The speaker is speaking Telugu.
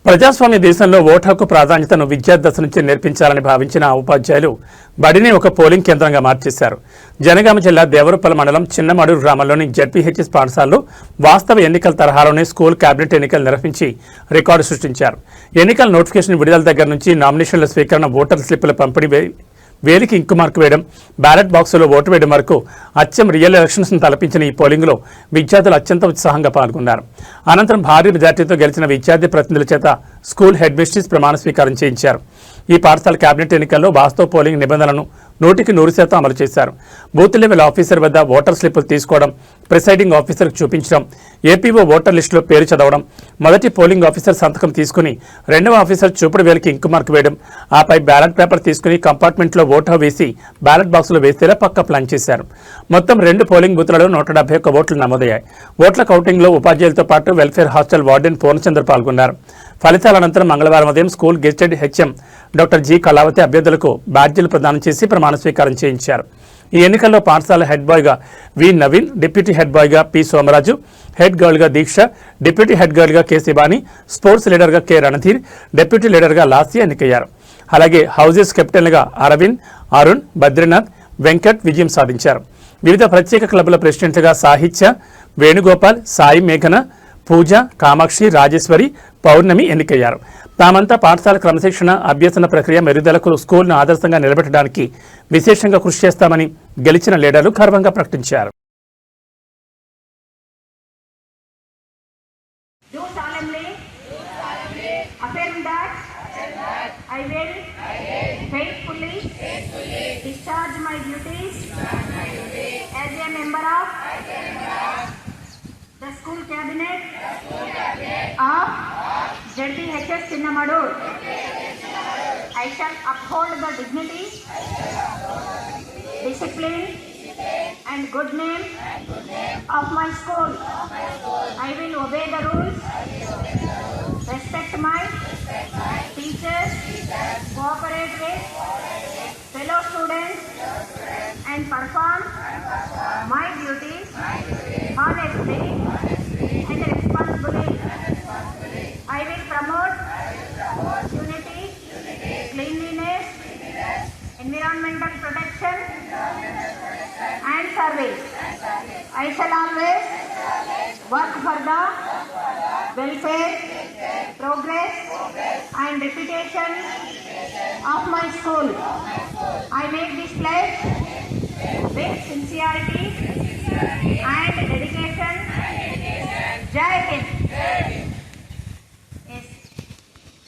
ప్రజాస్వామ్య దేశంలో ఓటు హక్కు ప్రాధాన్యతను విద్యార్థి దశ నుంచి నేర్పించాలని భావించిన ఉపాధ్యాయులు బడిని ఒక పోలింగ్ కేంద్రంగా మార్చేశారు. జనగామ జిల్లా దేవరపల్లి మండలం చిన్నమడూరు గ్రామంలోని జెడ్పీహెచ్ఎస్ పాఠశాలలో వాస్తవ ఎన్నికల తరహాలోనే స్కూల్ కేబినెట్ ఎన్నికలు నిర్వహించి రికార్డు సృష్టించారు. ఎన్నికల నోటిఫికేషన్ విడుదల దగ్గర నుంచి నామినేషన్ల స్వీకరణ, ఓటర్ స్లిప్పుల పంపిణీ, వేలికి ఇంకు మార్కు వేయడం, బ్యాలెట్ బాక్సులో ఓటు వేయడం వరకు అచ్చం రియల్ ఎలక్షన్స్ను తలపించిన ఈ పోలింగ్లో విద్యార్థులు అత్యంత ఉత్సాహంగా పాల్గొన్నారు. అనంతరం భారీ మెజార్టీతో గెలిచిన విద్యార్థి ప్రతినిధుల చేత స్కూల్ హెడ్ మిస్ట్రెస్ ప్రమాణ స్వీకారం చేయించారు. ఈ పాఠశాల కేబినెట్ ఎన్నికల్లో వాస్తవ పోలింగ్ నిబంధనలను 100% అమలు చేశారు. బూత్ లెవెల్ ఆఫీసర్ వద్ద ఓటర్ స్లిప్పులు తీసుకోవడం, ప్రిసైడింగ్ ఆఫీసర్కు చూపించడం, ఏపీఓ ఓటర్ లిస్టులో పేరు చదవడం, మొదటి పోలింగ్ ఆఫీసర్ సంతకం తీసుకుని రెండవ ఆఫీసర్ చూపుడు వేలికి ఇంకు మార్కు వేయడం, ఆపై బ్యాలెట్ పేపర్ తీసుకుని కంపార్ట్మెంట్లో ఓటు వేసి బ్యాలెట్ బాక్సులో వేసేలా పక్కా ప్లాన్ చేశారు. మొత్తం 2 పోలింగ్ బూత్లలో 171 ఓట్లు నమోదయ్యాయి. ఓట్ల కౌంటింగ్లో ఉపాధ్యాయులతో పాటు వెల్ఫేర్ హాస్టల్ వార్డెన్ పూర్ణచంద్ర పాల్గొన్నారు. ఫలితాల అనంతరం మంగళవారం ఉదయం school gazetted HM doctor G Kalavathi అభ్యర్థులకు బ్యాడ్జీలు ప్రదానం చేసి ప్రమాణ స్వీకారం చేయించారు. ఈ ఎన్నికల్లో పాఠశాల హెడ్ బాయ్గా వి నవీన్, డిప్యూటీ హెడ్ బాయ్గా పి సోమరాజు, హెడ్ గర్ల్గా దీక్ష, డిప్యూటీ హెడ్ గర్ల్గా కె శివాని, స్పోర్ట్స్ లీడర్గా కె రణధీర్, డిప్యూటీ లీడర్గా లాస్య ఎన్నికయ్యారు. అలాగే హౌజెస్ కెప్టెన్లుగా అరవింద్, అరుణ్, బద్రీనాథ్, వెంకట్ విజయం సాధించారు. వివిధ ప్రత్యేక క్లబ్ల ప్రెసిడెంట్లుగా సాహిత్య, వేణుగోపాల్, సాయి మేఘన, పూజ, కామాక్షి, రాజేశ్వరి, పౌర్ణమి ఎన్నికయ్యారు. తామంతా పాఠశాల క్రమశిక్షణ, అభ్యసన ప్రక్రియ మెరుగుదలకు స్కూల్ను ఆదర్శంగా నిలబెట్టడానికి విశేషంగా కృషి చేస్తామని గెలిచిన లీడర్లు గర్వంగా ప్రకటించారు. ZPHS Chinnamadur. I shall uphold the dignity, discipline and good name of my school. I will obey the rules, respect my teachers, cooperate with fellow students and perform my duties honestly and responsibly. I will promote unity, cleanliness, environmental protection and service. I shall always work for the welfare, progress and reputation of my school. I make this pledge with sincerity and dedication. Jai Hind.